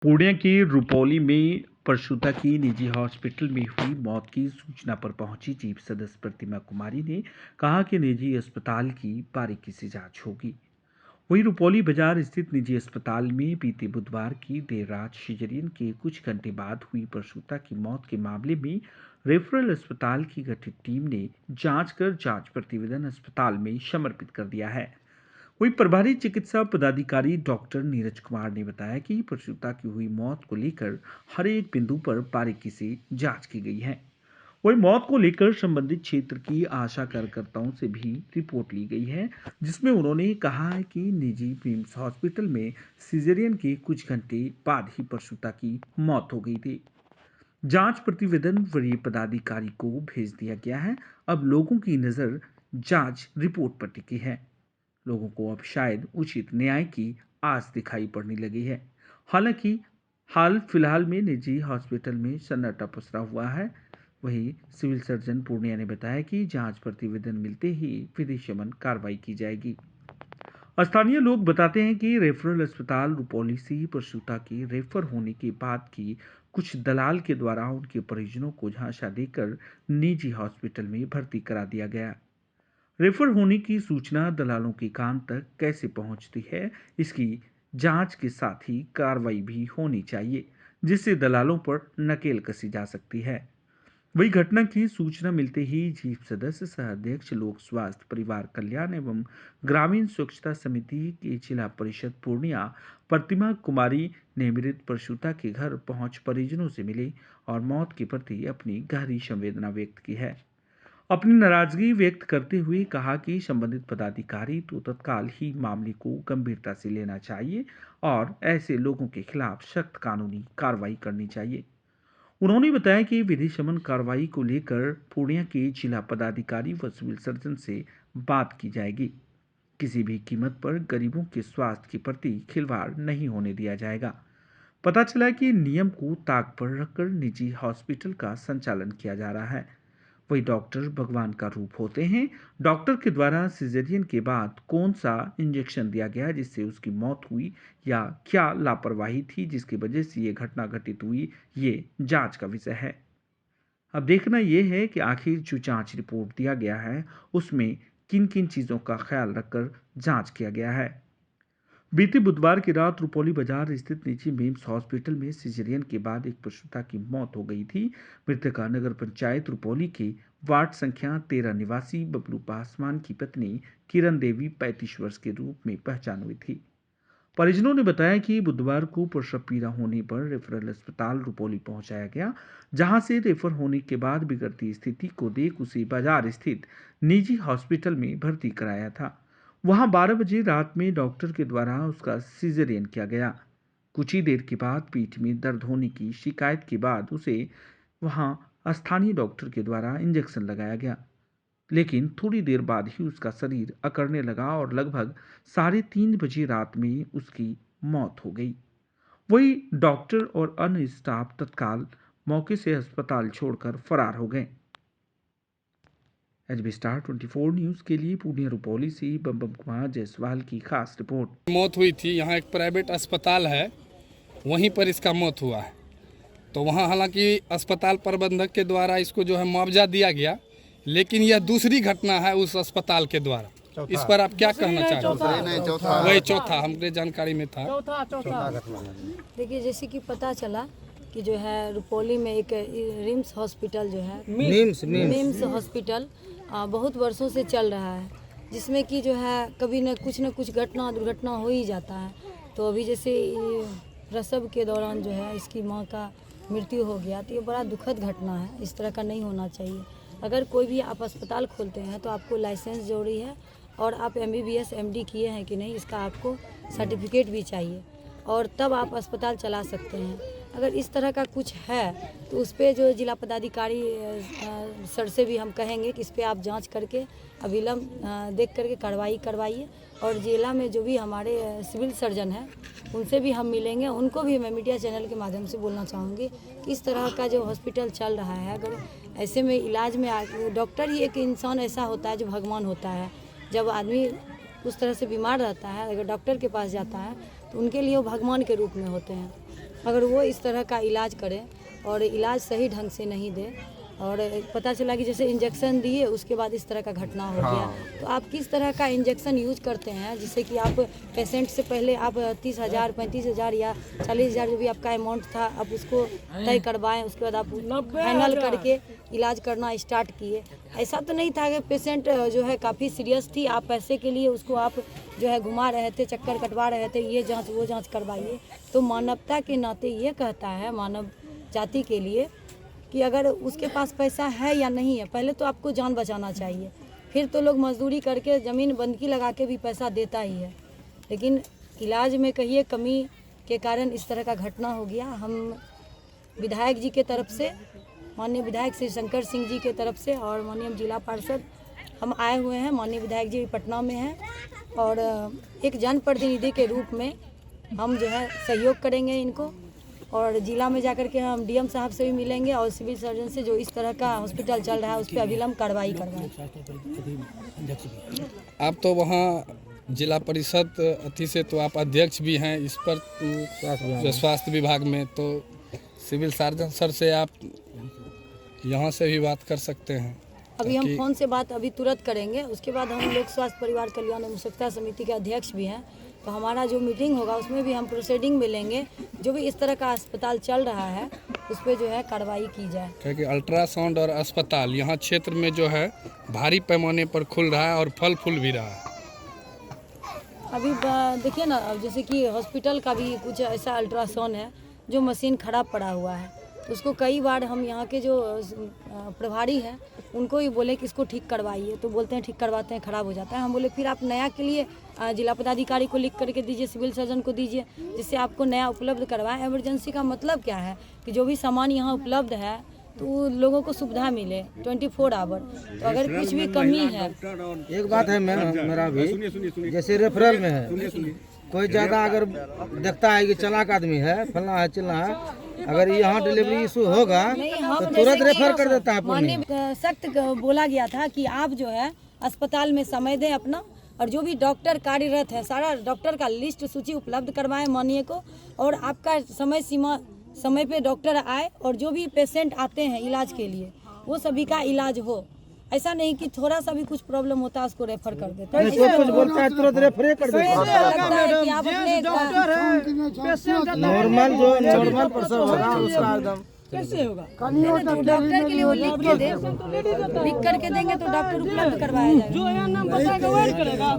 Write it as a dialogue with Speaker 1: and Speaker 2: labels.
Speaker 1: पुणे के रुपौली में प्रसूता की निजी हॉस्पिटल में हुई मौत की सूचना पर पहुंची चीफ सदस्य प्रतिमा कुमारी ने कहा कि निजी अस्पताल की बारीकी से जांच होगी। वहीं रुपौली बाजार स्थित निजी अस्पताल में बीते बुधवार की देर रात सिजेरियन के कुछ घंटे बाद हुई प्रसूता की मौत के मामले में रेफरल अस्पताल की गठित टीम ने जांच कर जांच प्रतिवेदन अस्पताल में समर्पित कर दिया है। वहीं प्रभारी चिकित्सा पदाधिकारी डॉक्टर नीरज कुमार ने बताया कि प्रसूता की हुई मौत को लेकर हर एक बिंदु पर बारीकी से जांच की गई है। वहीं मौत को लेकर संबंधित क्षेत्र की आशा कार्यकर्ताओं से भी रिपोर्ट ली गई है, जिसमें उन्होंने कहा है कि निजी मिम्स हॉस्पिटल में सिजेरियन के कुछ घंटे बाद ही प्रसूता की मौत हो गई थी। जांच प्रतिवेदन वरीय पदाधिकारी को भेज दिया गया है। अब लोगों की नजर जांच रिपोर्ट पर टिकी है। लोगों को अब शायद उचित न्याय की आस दिखाई पड़ने लगी है। हालांकि हाल फिलहाल में निजी हॉस्पिटल में सन्नाटा पसरा हुआ है। वहीं सिविल सर्जन पूर्णिया ने बताया कि जांच प्रतिवेदन मिलते ही विधिशमन कार्रवाई की जाएगी। स्थानीय लोग बताते हैं कि रेफरल अस्पताल रुपौली से प्रसूता के रेफर होने के बाद की कुछ दलाल के द्वारा उनके परिजनों को झांसा देकर निजी हॉस्पिटल में भर्ती करा दिया गया। रेफर होने की सूचना दलालों के कान तक कैसे पहुंचती है, इसकी जांच के साथ ही कार्रवाई भी होनी चाहिए, जिससे दलालों पर नकेल कसी जा सकती है। वही घटना की सूचना मिलते ही चीफ सदस्य सह अध्यक्ष लोक स्वास्थ्य परिवार कल्याण एवं ग्रामीण स्वच्छता समिति की जिला परिषद पूर्णिया प्रतिमा कुमारी ने मृत प्रसूता के घर पहुंच परिजनों से मिले और मौत के प्रति अपनी गहरी संवेदना व्यक्त की है। अपनी नाराजगी व्यक्त करते हुए कहा कि संबंधित पदाधिकारी तो तत्काल ही मामले को गंभीरता से लेना चाहिए और ऐसे लोगों के खिलाफ सख्त कानूनी कार्रवाई करनी चाहिए। उन्होंने बताया कि विधि शमन कार्रवाई को लेकर पूर्णिया के जिला पदाधिकारी व सिविल सर्जन से बात की जाएगी। किसी भी कीमत पर गरीबों के स्वास्थ्य के प्रति खिलवाड़ नहीं होने दिया जाएगा। पता चला कि नियम को ताक पर रखकर निजी हॉस्पिटल का संचालन किया जा रहा है। वही डॉक्टर भगवान का रूप होते हैं। डॉक्टर के द्वारा सिजेरियन के बाद कौन सा इंजेक्शन दिया गया जिससे उसकी मौत हुई या क्या लापरवाही थी जिसकी वजह से ये घटना घटित हुई, ये जांच का विषय है। अब देखना यह है कि आखिर जो जांच रिपोर्ट दिया गया है उसमें किन किन चीज़ों का ख्याल रखकर जांच किया गया है। बीते बुधवार की रात रुपौली बाजार स्थित निजी मिम्स हॉस्पिटल में सिजेरियन के बाद एक प्रसूता की मौत हो गई थी। मृतका नगर पंचायत रुपौली के वार्ड संख्या 13 निवासी बबलू पासवान की पत्नी किरण देवी 35 वर्ष के रूप में पहचान हुई थी। परिजनों ने बताया कि बुधवार को प्रसव पीड़ा होने पर रेफरल अस्पताल रुपौली पहुंचाया गया, जहां से रेफर होने के बाद बिगड़ती स्थिति को देख उसे बाजार स्थित निजी हॉस्पिटल में भर्ती कराया था। वहां 12 बजे रात में डॉक्टर के द्वारा उसका सिजेरियन किया गया। कुछ ही देर के बाद पीठ में दर्द होने की शिकायत के बाद उसे वहां स्थानीय डॉक्टर के द्वारा इंजेक्शन लगाया गया, लेकिन थोड़ी देर बाद ही उसका शरीर अकड़ने लगा और लगभग 3:30 बजे रात में उसकी मौत हो गई। वही डॉक्टर और अन्य स्टाफ तत्काल मौके से अस्पताल छोड़कर फरार हो गए। एचबी स्टार 24 न्यूज के लिए पूर्णिया रुपौली से बम कुमार जायसवाल की खास रिपोर्ट।
Speaker 2: मौत हुई थी, यहाँ एक प्राइवेट अस्पताल है, वहीं पर इसका मौत हुआ है। तो वहाँ हालांकि अस्पताल प्रबंधक के द्वारा इसको जो है मुआवजा दिया गया, लेकिन यह दूसरी घटना है उस अस्पताल के द्वारा। इस पर आप क्या कहना चाहते हैं? वही चौथा हमरे जानकारी में था।
Speaker 3: देखिए, जैसे कि पता चला कि जो है रुपौली में एक रिम्स हॉस्पिटल जो है मिम्स हॉस्पिटल बहुत वर्षों से चल रहा है, जिसमें कि जो है कभी न कुछ घटना दुर्घटना हो ही जाता है। तो अभी जैसे प्रसव के दौरान जो है इसकी माँ का मृत्यु हो गया, तो ये बड़ा दुखद घटना है। इस तरह का नहीं होना चाहिए। अगर कोई भी आप अस्पताल खोलते हैं तो आपको लाइसेंस जरूरी है और आप MBBS MD किए हैं कि नहीं, इसका आपको सर्टिफिकेट भी चाहिए और तब आप अस्पताल चला सकते हैं। अगर इस तरह का कुछ है तो उस पर जो जिला पदाधिकारी सर से भी हम कहेंगे कि इस पर आप जांच करके अविलंब देख करके कार्रवाई करवाइए। और जिला में जो भी हमारे सिविल सर्जन हैं उनसे भी हम मिलेंगे। उनको भी मैं मीडिया चैनल के माध्यम से बोलना चाहूँगी कि इस तरह का जो हॉस्पिटल चल रहा है, अगर ऐसे में इलाज में डॉक्टर ही एक इंसान ऐसा होता है जो भगवान होता है। जब आदमी उस तरह से बीमार रहता है, अगर डॉक्टर के पास जाता है तो उनके लिए वो भगवान के रूप में होते हैं। अगर वो इस तरह का इलाज करें और इलाज सही ढंग से नहीं दे और पता चला कि जैसे इंजेक्शन दिए उसके बाद इस तरह का घटना हो गया, तो आप किस तरह का इंजेक्शन यूज करते हैं जिससे कि आप पेशेंट से पहले आप 30,000 35,000 या 40,000 जो भी आपका अमाउंट था आप उसको तय करवाएं, उसके बाद आप फाइनल करके इलाज करना स्टार्ट किए। ऐसा तो नहीं था कि पेशेंट जो है काफ़ी सीरियस थी, आप पैसे के लिए उसको आप जो है घुमा रहे थे, चक्कर कटवा रहे थे, ये जाँच वो जाँच करवाइए। तो मानवता के नाते ये कहता है मानव जाति के लिए कि अगर उसके पास पैसा है या नहीं है, पहले तो आपको जान बचाना चाहिए, फिर तो लोग मजदूरी करके ज़मीन बंधकी लगा के भी पैसा देता ही है। लेकिन इलाज में कहिए कमी के कारण इस तरह का घटना हो गया। हम विधायक जी के तरफ से, माननीय विधायक श्री शंकर सिंह जी के तरफ से और माननीय जिला पार्षद हम आए हुए हैं। माननीय विधायक जी पटना में हैं और एक जनप्रतिनिधि के रूप में हम जो है सहयोग करेंगे इनको और जिला में जाकर के हम डीएम साहब से भी मिलेंगे और सिविल सर्जन से जो इस तरह का हॉस्पिटल चल रहा है उस पर अविलंब कार्रवाई करवाएं।
Speaker 2: आप तो वहाँ जिला परिषद अथी से तो आप अध्यक्ष भी हैं इस पर स्वास्थ्य विभाग में, तो सिविल सर्जन सर से आप यहाँ से भी बात कर सकते हैं।
Speaker 3: अभी हम फोन से बात अभी तुरंत करेंगे, उसके बाद हम लोग स्वास्थ्य परिवार कल्याण आवश्यकता समिति के अध्यक्ष भी हैं, तो हमारा जो मीटिंग होगा उसमें भी हम प्रोसीडिंग में लेंगे। जो भी इस तरह का अस्पताल चल रहा है उस पर जो है कार्रवाई की जाए।
Speaker 2: क्योंकि अल्ट्रासाउंड और अस्पताल यहाँ क्षेत्र में जो है भारी पैमाने पर खुल रहा है और फल फूल भी रहा है।
Speaker 3: अभी देखिए ना, अब जैसे कि हॉस्पिटल का भी कुछ ऐसा अल्ट्रासाउंड है जो मशीन खराब पड़ा हुआ है, तो उसको कई बार हम यहाँ के जो प्रभारी हैं उनको ही बोले कि इसको ठीक करवाइए, तो बोलते हैं ठीक करवाते हैं, ख़राब हो जाता है। हम बोले फिर आप नया के लिए जिला पदाधिकारी को लिख करके दीजिए, सिविल सर्जन को दीजिए, जिससे आपको नया उपलब्ध करवाएं। इमरजेंसी का मतलब क्या है कि जो भी सामान यहाँ उपलब्ध है तो लोगों को सुविधा मिले 24 आवर। तो अगर कुछ भी कमी है,
Speaker 4: एक बात है मेरा भी, जैसे रेफरल में है, कोई ज़्यादा अगर देखता है कि चालाक आदमी है, फलना है चिल्ला है, अगर यहाँ डिलीवरी इशू होगा तो तुरंत रेफर कर देता है।
Speaker 3: माननीय सख्त बोला गया था कि आप जो है अस्पताल में समय दें अपना, और जो भी डॉक्टर कार्यरत है सारा डॉक्टर का लिस्ट सूची उपलब्ध करवाएं माननीय को, और आपका समय सीमा समय पे डॉक्टर आए और जो भी पेशेंट आते हैं इलाज के लिए वो सभी का इलाज हो। ऐसा नहीं कि थोड़ा सा भी कुछ प्रॉब्लम होता है उसको रेफर कर देते हैं।
Speaker 4: कुछ बोलता है तुरंत रेफर कर देते हैं।
Speaker 3: लगता है कि आप अपने
Speaker 4: नॉर्मल प्रसव होगा उसका एकदम
Speaker 3: कैसे होगा, डॉक्टर के लिए वो लिख के दे, लिख करके देंगे तो डॉक्टर उपलब्ध करवाया जाएगा।